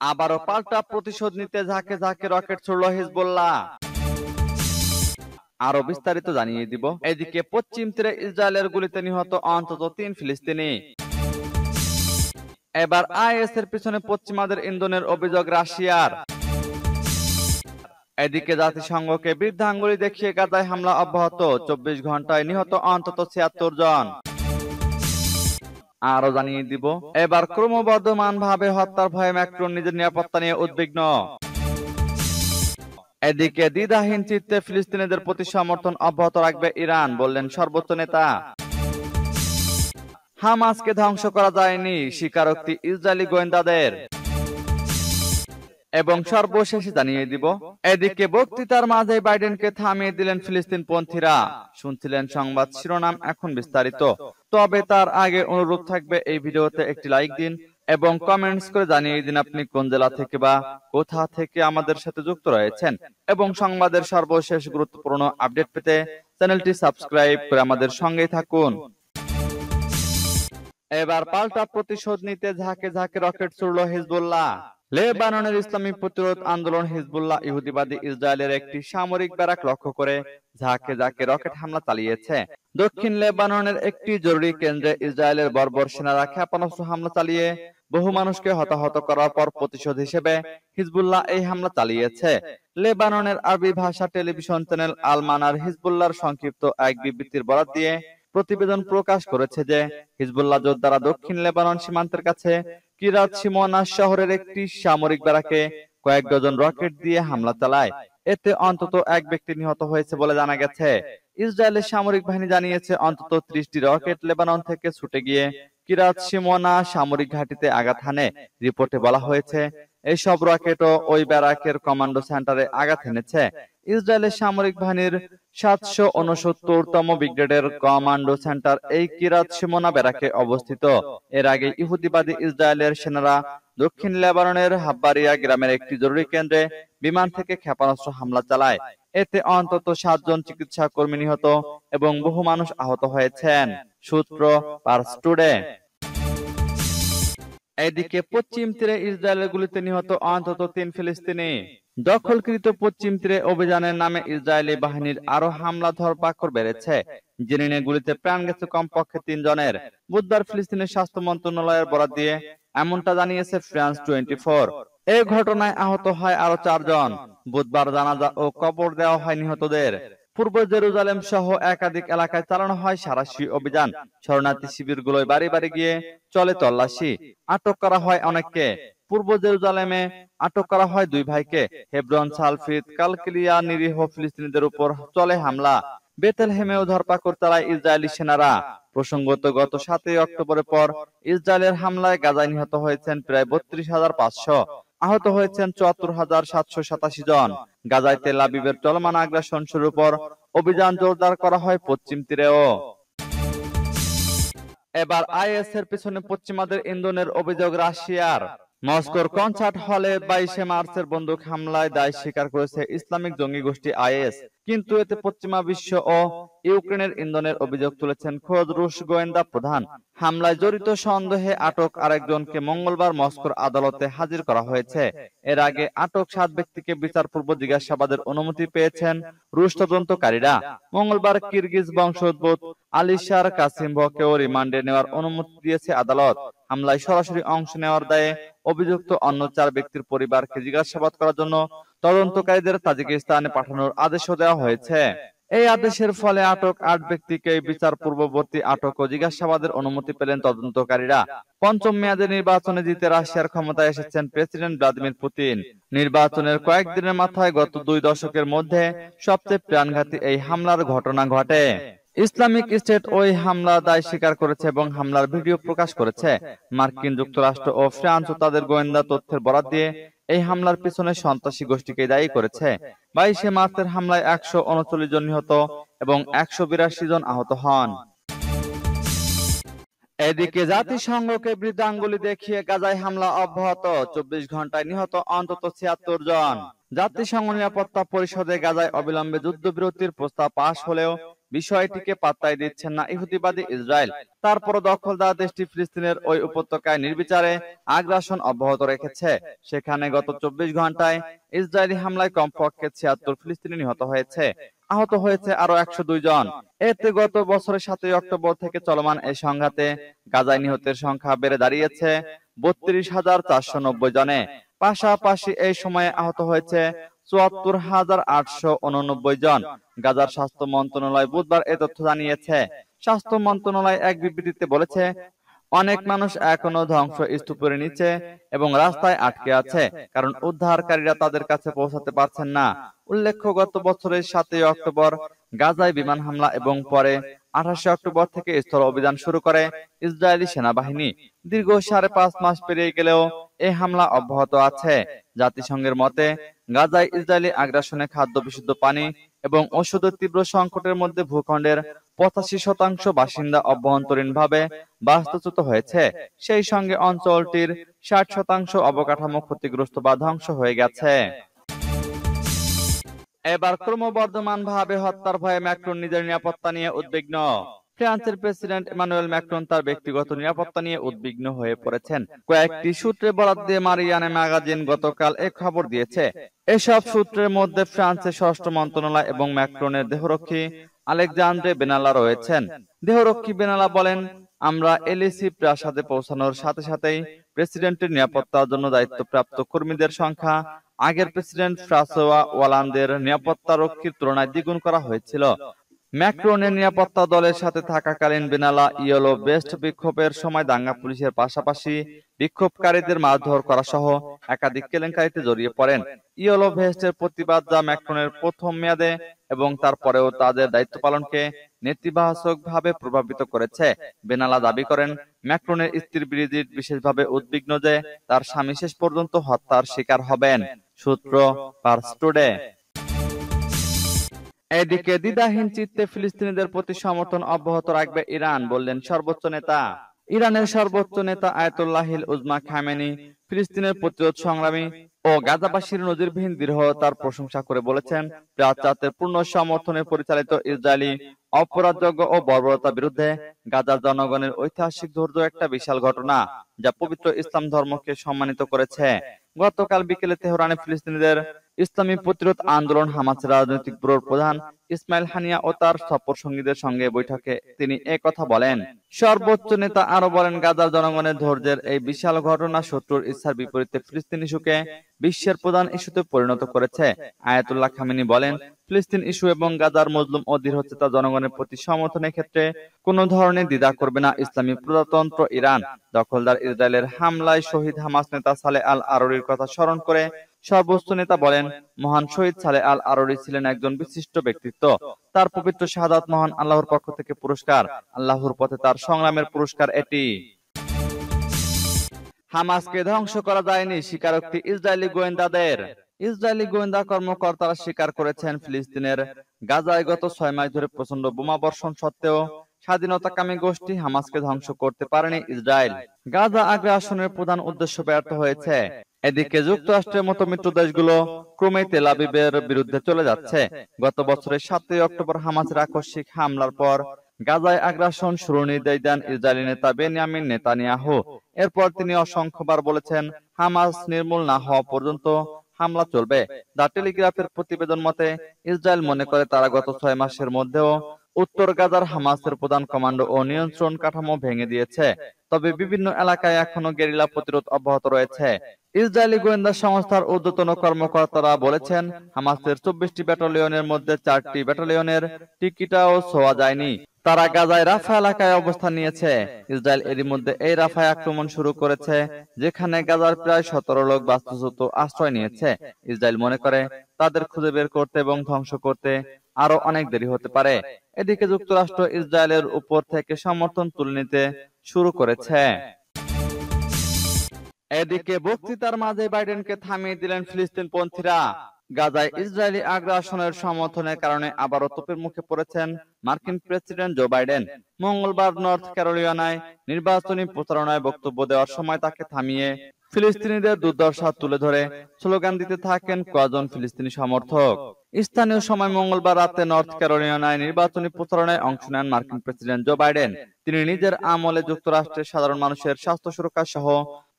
আবারও পাল্টা প্রতিশোধ নিতে ঝাঁকে ঝাঁকে রকেট ছুড়ল হিজবুল্লাহ। আরো বিস্তারিত জানিয়ে দিব। এদিকে পশ্চিম তীরে ইসরায়েলের গুলিতে নিহত অন্তত 3 ফিলিস্তিনি। এবার আইএস এর পিছনে পশ্চিমাদের ইন্ধনের অভিযোগ রাশিয়ার। এদিকে জাতিসংঘকে বৃদ্ধাঙ্গুলি দেখিয়ে গাজায় হামলা অব্যাহত, 24 ঘন্টায় নিহত অন্তত 76 জন। আরো জানিয়ে দিব, এবার ক্রমবর্ধমান ভাবে হত্যার ভয়ে ম্যাক্রন নিজের নিরাপত্তা নিয়ে উদ্বিগ্ন। এদিকে দ্বিধাহীন চিত্তে ফিলিস্তিনিদের প্রতি সমর্থন অব্যাহত রাখবে ইরান, বললেন সর্বোচ্চ নেতা। হামাসকে ধ্বংস করা যায়নি, স্বীকারোক্তি ইসরায়েলি গোয়েন্দাদের। এবং সর্বশেষে জানিয়ে দিব, এদিকে বক্তৃতার মাঝে বাইডেনকে থামিয়ে দিলেন ফিলিস্তিনপন্থীরা। শুনছিলেন সংবাদ শিরোনাম, এখন বিস্তারিত। তবে তার আগে অনুরোধ থাকবে এই ভিডিওতে একটি লাইক দিন এবং কমেন্টস করে জানিয়ে দিন আপনি কোন জেলা থেকে বা কোথা থেকে আমাদের সাথে যুক্ত রয়েছেন। এবং সংবাদের সর্বশেষ গুরুত্বপূর্ণ আপডেট পেতে চ্যানেলটি সাবস্ক্রাইব করে আমাদের সঙ্গেই থাকুন। এবার পাল্টা প্রতিশোধ নিতে ঝাঁকে ঝাঁকে রকেট ছুড়ল হিজবুল্লাহ। লেবাননের ইসলামী প্রতিরোধ আন্দোলন হিজবুল্লাহ ইহুদিবাদী ইসরায়েলের একটি সামরিক ব্যারাক লক্ষ্য করে ঝাঁকে ঝাঁকে রকেট হামলা চালিয়েছে। দক্ষিণ লেবাননের একটি জরুরি কেন্দ্রে ইসরায়েলের বর্বর সেনারা ক্ষেপণাস্ত্র হামলা চালিয়ে বহু মানুষকে হতাহত করার পর প্রতিশোধ হিসেবে হিজবুল্লাহ এই হামলা চালিয়েছে। লেবাননের আরবি ভাষা টেলিভিশন চ্যানেল আল মানার হিজবুল্লাহর সংক্ষিপ্ত এক বিবৃতির বরাত দিয়ে প্রতিবেদন প্রকাশ করেছে যে হিজবুল্লাহ যোদ্ধারা দক্ষিণ লেবানন সীমান্তের কাছে কিরাত শিমোনা শহরের একটি সামরিক ব্যারাকে কয়েক ডজন রকেট দিয়ে হামলা চালায়। এতে অন্তত এক ব্যক্তি নিহত হয়েছে বলে জানা গেছে। ইসরায়েলের সামরিক বাহিনী জানিয়েছে অন্তত 30টি রকেট লেবানন থেকে ছুটে গিয়ে কিরাত শিমোনা সামরিক ঘাঁটিতে আঘাত হানে। রিপোর্টে বলা হয়েছে এইসব রকেটও ওই ব্যারাকের কমান্ডো সেন্টারে আঘাত হেনেছে। ইসরায়েলের সামরিক বাহিনীর 769তম ব্রিগেডের কমান্ডো সেন্টার এই কিরাত শিমোনা ব্যারাকে অবস্থিত। এর আগে ইহুদিবাদী ইসরায়েলের সেনারা দক্ষিণ লেবাননের হাব্বারিয়া গ্রামের একটি জরুরি কেন্দ্রে বিমান থেকে ক্ষেপণাস্ত্র হামলা চালায়। এতে অন্তত 7 জন চিকিৎসা কর্মী নিহত এবং বহু মানুষ আহত হয়েছেন, সূত্র পার্স টুডে। এদিকে পশ্চিম তীরে ইসরায়েলের গুলিতে নিহত অন্তত 3 ফিলিস্তিনি। দখলকৃত পশ্চিম তীরে অভিযানের নামে ইসরায়েলি বাহিনীর আরো হামলা ধরপাকড় বেড়েছে। জেনিনে গুলিতে প্রাণ গেছে কমপক্ষে 3 জনের। বুধবার ফিলিস্তিনের স্বাস্থ্য মন্ত্রণালয়ের বরাত দিয়ে এমনটা জানিয়েছে ফ্রান্স 24। এই ঘটনায় আহত হয় আরো 4 জন। বুধবার জানাজা ও কবর দেওয়া হয় নিহতদের। পূর্ব জেরুজালেম সহ একাধিক এলাকায় চালানো হয় সাঁড়াশি অভিযান। শরণার্থী শিবিরগুলোয় বাড়ি বাড়ি গিয়ে চলে তল্লাশি। আটক করা হয় অনেককে। পূর্ব জেরুজালেমে আটক করা হয় 2 ভাইকে। হেব্রন, সালফিত, কালকিলিয়া নিরীহ ফিলিস্তিনিদের উপর চলে হামলা। বেথলেহেমেও ধরপাকড় চালায় ইসরায়েলি সেনারা। প্রসঙ্গত, গত 7 অক্টোবরের পর ইসরায়েলের হামলায় গাজায় নিহত হয়েছেন প্রায় 32,500, আহত হয়েছেন 74,787 জন। গাজায় তেল আবিবের চলমান আগ্রাসন শুরুর পর অভিযান জোরদার করা হয় পশ্চিম তীরেও। এবার আইএস এর পিছনে পশ্চিমাদের ইন্ধনের অভিযোগ রাশিয়ার। মস্কোর কনসার্ট হলে 22 মার্চের বন্দুক হামলায় দায় স্বীকার করেছে ইসলামিক জঙ্গি গোষ্ঠী আইএস। কিন্তু এতে পশ্চিমা বিশ্ব ও ইউক্রেনের ইন্ধনের অভিযোগ তুলেছেন খোদ রুশ গোয়েন্দা প্রধান। হামলায় জড়িত সন্দেহে আটক আরেকজনকে মঙ্গলবার মস্কোর আদালতে হাজির করা হয়েছে। এর আগে আটক 7 ব্যক্তিকে বিচারপূর্ব জিজ্ঞাসাবাদের অনুমতি পেয়েছেন রুশ তদন্তকারীরা। মঙ্গলবার কিরগিজ বংশোদ্ভূত আলিশার কাসিমভকেও রিমান্ডে নেওয়ার অনুমতি দিয়েছে আদালত। হামলায় সরাসরি অংশ নেওয়ার দায়ে অভিযুক্ত অন্য 4 ব্যক্তির পরিবারকে জিজ্ঞাসাবাদ করার জন্য তদন্তকারীদের তাজিকিস্তানে পাঠানোর আদেশও দেওয়া হয়েছে। এই আদেশের ফলে আটক 8 ব্যক্তিকে বিচার পূর্ববর্তী আটক ও জিজ্ঞাসাবাদের অনুমতি পেলেন তদন্তকারীরা। পঞ্চম মেয়াদে নির্বাচনে জিতে রাশিয়ার ক্ষমতায় এসেছেন প্রেসিডেন্ট ভ্লাদিমির পুতিন। নির্বাচনের কয়েকদিনের মাথায় গত 2 দশকের মধ্যে সবচেয়ে প্রাণঘাতী এই হামলার ঘটনা ঘটে। ইসলামিক স্টেট ওই হামলা দায় স্বীকার করেছে এবং হামলার ভিডিও প্রকাশ করেছে। মার্কিন যুক্তরাষ্ট্র ও ফ্রান্সও তাদের গোয়েন্দা তথ্যের বরাত দিয়ে এই হামলার পিছনে সন্ত্রাসী গোষ্ঠীকে দায়ী করেছে। 22 মার্চের হামলায় 139 জন নিহত এবং 182 জন আহত হন। এদিকে জাতিসংঘকে বৃদ্ধাঙ্গুলি দেখিয়ে গাজায় হামলা অব্যাহত, 24 ঘন্টায় নিহত অন্তত 76 জন। জাতিসংঘ নিরাপত্তা পরিষদে গাজায় অবিলম্বে যুদ্ধবিরতির প্রস্তাব পাশ হলেও বিষয়টিকে পাত্তাই দিচ্ছেন না ইহুদিবাদী ইসরায়েল। তারপরও দখলদার দেশটি ফিলিস্তিনের ওই উপত্যকায় নির্বিচারে আগ্রাসন অব্যাহত রেখেছে। সেখানে গত 24 ঘন্টায় ইসরায়েলি হামলায় কমপক্ষে 76 ফিলিস্তিনি নিহত হয়েছে, আহত হয়েছে আরো 102 জন। এতে গত বছরের 7 অক্টোবর থেকে চলমান এই সংঘাতে গাজায় নিহতের সংখ্যা বেড়ে দাঁড়িয়েছে 32,490 জনে। পাশাপাশি এই সময়ে আহত হয়েছে 74,889 জন। গাজার স্বাস্থ্য মন্ত্রণালয় বুধবার এ তথ্য জানিয়েছে। স্বাস্থ্য মন্ত্রণালয় এক বিবৃতিতে বলেছে, অনেক মানুষ এখনো ধ্বংসস্তূপের নিচে এবং রাস্তায় আটকে আছে, কারণ উদ্ধারকারীরা তাদের কাছে পৌঁছাতে পারছেন না। উল্লেখ্য, গত বছরের 7 অক্টোবর গাজায় বিমান হামলা এবং পরে 28 অক্টোবর থেকে স্থল অভিযান শুরু করে ইসরায়েলি সেনাবাহিনী। দীর্ঘ 5.5 মাস পেরিয়ে গেলেও এই হামলা অব্যাহত আছে। জাতিসংঘের মতে, গাজায় ইসরায়েলি আগ্রাসনে খাদ্য, বিশুদ্ধ পানি এবং ওষুধের তীব্র সংকটের মধ্যে ভূখণ্ডের 85% বাসিন্দা অভ্যন্তরীণভাবে বাস্তুচ্যুত হয়েছে। সেই সঙ্গে অঞ্চলটির 60% অবকাঠামো ক্ষতিগ্রস্ত বা ধ্বংস হয়ে গেছে। এবার ক্রমবর্ধমানভাবে হত্যার ভয়ে ম্যাক্রন নিজের নিরাপত্তা নিয়ে উদ্বিগ্ন। ফ্রান্সের প্রেসিডেন্ট ইমানুয়েল ম্যাক্রন তার ব্যক্তিগত নিরাপত্তা নিয়ে উদ্বিগ্ন হয়ে পড়েছেন। কয়েকটি সূত্রে বরাত দিয়ে মারিয়ানে ম্যাগাজিন গতকাল এ খবর দিয়েছে। এসব সূত্রের মধ্যে ফ্রান্সের স্বরাষ্ট্র মন্ত্রণালয় এবং ম্যাক্রনের দেহরক্ষী আলেকজান্দ্রে বেনালা রয়েছেন। দেহরক্ষী বেনালা বলেন, আমরা এলিসি প্রাসাদে পৌঁছানোর সাথে সাথেই প্রেসিডেন্টের নিরাপত্তার জন্য দায়িত্বপ্রাপ্ত কর্মীদের সংখ্যা আগের প্রেসিডেন্ট ফ্রাঁসোয়া ওয়ালান্দের নিরাপত্তা রক্ষীর তুলনায় দ্বিগুণ করা হয়েছিল। ম্যাক্রনের নিরাপত্তা দলের সাথে থাকাকালীন বেনালা ইয়েলো ভেস্ট বিক্ষোভের সময় দাঙ্গা পুলিশের পাশাপাশি বিক্ষোভকারীদের মারধর করা সহ একাধিক কেলেঙ্কারিতে জড়িয়ে পড়েন। ইয়েলো ভেস্টের প্রতিবাদ যা ম্যাক্রনের প্রথম মেয়াদে এবং তারপরেও তাদের দায়িত্ব পালনকে নেতিবাচকভাবে প্রভাবিত করেছে। বেনালা দাবি করেন, ম্যাক্রনের স্ত্রী ব্রিজিট বিশেষভাবে উদ্বিগ্ন যে তার স্বামী শেষ পর্যন্ত হত্যার শিকার হবেন। সূত্র পার্স টুডে। এদিকে দ্বিধাহীন চিত্তে ফিলিস্তিনিদের প্রতি সমর্থন অব্যাহত রাখবে ইরান, বললেন সর্বোচ্চ নেতা। ইরানের সর্বোচ্চ নেতা আয়াতুল্লাহিল উজমা খামেনি ফিলিস্তিনের প্রতিরোধ সংগ্রামী ও গাজাবাসীর নজিরবিহীন দৃঢ়তার প্রশংসা করে বলেছেন, প্রাচ্যের পূর্ণ সমর্থনে পরিচালিত ইসরায়েলি অপরাধযোগ্য ও বর্বরতার বিরুদ্ধে গাজার জনগণের ঐতিহাসিক ধৈর্য একটা বিশাল ঘটনা, যা পবিত্র ইসলাম ধর্মকে সম্মানিত করেছে। গতকাল বিকেলে তেহরানে ফিলিস্তিনিদের ইসলামী প্রতিরোধ আন্দোলন হামাসের রাজনৈতিক ব্যুরোর প্রধান ইসমাইল হানিয়া ও তার সফর সঙ্গীদের সঙ্গে বৈঠকে তিনি কথা বলেন। সর্বোচ্চ নেতা আরো বলেন, গাজার জনগণের ধৈর্যের এই বিশাল ঘটনা শত্রুর ইচ্ছার বিপরীতে ফিলিস্তিন ইস্যুকে বিশ্বের প্রধান ইস্যুতে পরিণত করেছে। আয়াতুল্লাহ খামেনি বলেন, ফিলিস্তিন ইস্যু এবং গাজার মজলুম ও দৃঢ়চেতা জনগণের প্রতি সমর্থনের ক্ষেত্রে কোনো ধরনের দ্বিধা করবে না ইসলামী প্রজাতন্ত্র ইরান। দখলদার ইসরায়েলের হামলায় শহীদ হামাস নেতা সালে আল আরুরির কথা স্মরণ করে সর্বোচ্চ নেতা বলেন, মহান শহীদ সালে আল আরুরি ছিলেন একজন বিশিষ্ট ব্যক্তিত্ব। তার পবিত্র শাহাদাত মহান আল্লাহর পক্ষ থেকে পুরস্কার, আল্লাহর পথে তার সংগ্রামের পুরস্কার এটি। হামাসকে ধ্বংস করা যায়নি, স্বীকারোক্তি ইসরায়েলি গোয়েন্দাদের। ইসরায়েলি গোয়েন্দা কর্মকর্তারা স্বীকার করেছেন, ফিলিস্তিনের গাজায় গত 6 মাস ধরে প্রচন্ড বোমাবর্ষণ সত্ত্বেও স্বাধীনতাকামী গোষ্ঠী হামাসকে ধ্বংস করতে পারেনি ইসরায়েল। গাজা আগ্রাসনের প্রধান উদ্দেশ্য ব্যর্থ হয়েছে। এদিকে যুক্তরাষ্ট্রের মতো মিত্র দেশগুলো ক্রমেই তেল আবিবের বিরুদ্ধে চলে যাচ্ছে। গত বছরের 7 অক্টোবর হামাসের আকস্মিক হামলার পর গাজায় আগ্রাসন শুরুর নির্দেশ দেন ইসরায়েলি নেতা বেনিয়ামিন নেতানিয়াহু। এরপর তিনি অসংখ্যবার বলেছেন, হামাস নির্মূল না হওয়া পর্যন্ত হামলা চলবে। দ্য টেলিগ্রাফের প্রতিবেদন মতে, ইসরায়েল মনে করে তারা গত 6 মাসের মধ্যেও উত্তর গাজার হামাসের প্রধান কমান্ডো ও নিয়ন্ত্রণ কাঠামো ভেঙে দিয়েছে। তবে বিভিন্ন এলাকায় এখনো গেরিলা প্রতিরোধ অব্যাহত রয়েছে। ইসরায়েলি গোয়েন্দা সংস্থার ঊর্ধ্বতন কর্মকর্তারা বলেছেন, হামাসের 24টি ব্যাটালিয়নের মধ্যে 4টি ব্যাটালিয়নের টিকিটাও ছোঁয়া যায়নি। তারা গাজায় রাফা এলাকায় অবস্থান নিয়েছে। ইসরায়েল এরই মধ্যে এই রাফায় আক্রমণ শুরু করেছে, যেখানে গাজার প্রায় 17 লোক বাস্তুচ্যুত আশ্রয় নিয়েছে। ইসরায়েল মনে করে তাদের খুঁজে বের করতে এবং ধ্বংস করতে আরো অনেক দেরি হতে পারে। এদিকে যুক্তরাষ্ট্র ইসরায়েলের উপর থেকে সমর্থন তুলে নিতে শুরু করেছে। এদিকে বক্তৃতার মাঝে বাইডেনকে থামিয়ে দিলেন ফিলিস্তিনপন্থীরা। গাজায় ইসরায়েলি আগ্রাসনের সমর্থনের কারণে আবারও তোপের মুখে পড়েছেন মার্কিন প্রেসিডেন্ট জো বাইডেন। মঙ্গলবার নর্থ ক্যারোলিনায় নির্বাচনী প্রচারণায় বক্তব্য দেওয়ার সময় তাকে থামিয়ে ফিলিস্তিনিদের দুর্দশা তুলে ধরে স্লোগান দিতে থাকেন কয়েকজন ফিলিস্তিনি সমর্থক। স্থানীয় সময় মঙ্গলবার রাতে নর্থ ক্যারোলিনায় নির্বাচনী প্রচারণায় অংশ নেন মার্কিন প্রেসিডেন্ট জো বাইডেন। তিনি নিজের আমলে যুক্তরাষ্ট্রের সাধারণ মানুষের স্বাস্থ্য সুরক্ষা সহ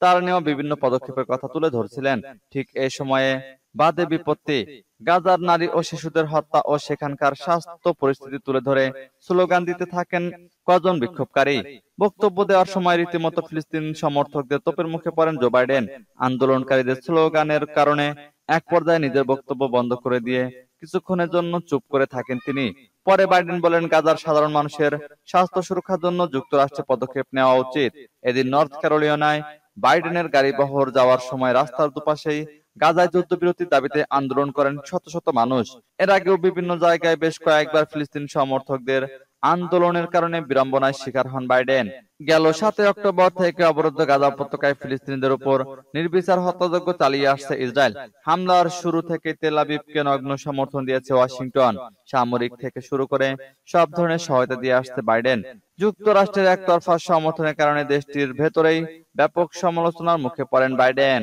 তার নেওয়া বিভিন্ন পদক্ষেপের কথা তুলে ধরছিলেন। ঠিক এই সময়ে বাদে বিপত্তি, গাজার নারী ও শিশুদের হত্যা ও সেখানকার স্বাস্থ্য পরিস্থিতি তুলে ধরে স্লোগান দিতে থাকেন কজন বিক্ষোভকারী। বক্তব্য দেওয়ার সময় রীতিমতো ফিলিস্তিন সমর্থকদের তোপের মুখে পড়েন জো বাইডেন। আন্দোলনকারীদের স্লোগানের কারণে এক পর্যায়ে নিজের বক্তব্য বন্ধ করে দিয়ে কিছুক্ষণের জন্য চুপ করে থাকেন তিনি। পরে বাইডেন বলেন, গাজার সাধারণ মানুষের স্বাস্থ্য সুরক্ষার জন্য যুক্তরাষ্ট্রের পদক্ষেপ নেওয়া উচিত। এদিন নর্থ ক্যারোলিনায় বাইডেনের গাড়ি বহর যাওয়ার সময় রাস্তার দুপাশেই গাজায় যুদ্ধবিরতির দাবিতে আন্দোলন করেন শত শত মানুষ। এর আগেও বিভিন্ন জায়গায় বেশ কয়েকবার ফিলিস্তিন সমর্থকদের আন্দোলনের কারণে বিড়ম্বনায় শিকার হন বাইডেন। গেল 7 অক্টোবর থেকে অবরুদ্ধ গাজা উপত্যকায় ফিলিস্তিনিদের উপর নির্বিচার হত্যাযজ্ঞ চালিয়ে আসছে ইসরায়েল। হামলার শুরু থেকে তেল আবিবকে নগ্ন সমর্থন দিয়েছে ওয়াশিংটন। সামরিক থেকে শুরু করে সব ধরনের সহায়তা দিয়ে আসছে বাইডেন। যুক্তরাষ্ট্রের একতরফা সমর্থনের কারণে দেশটির ভেতরেই ব্যাপক সমালোচনার মুখে পড়েন বাইডেন।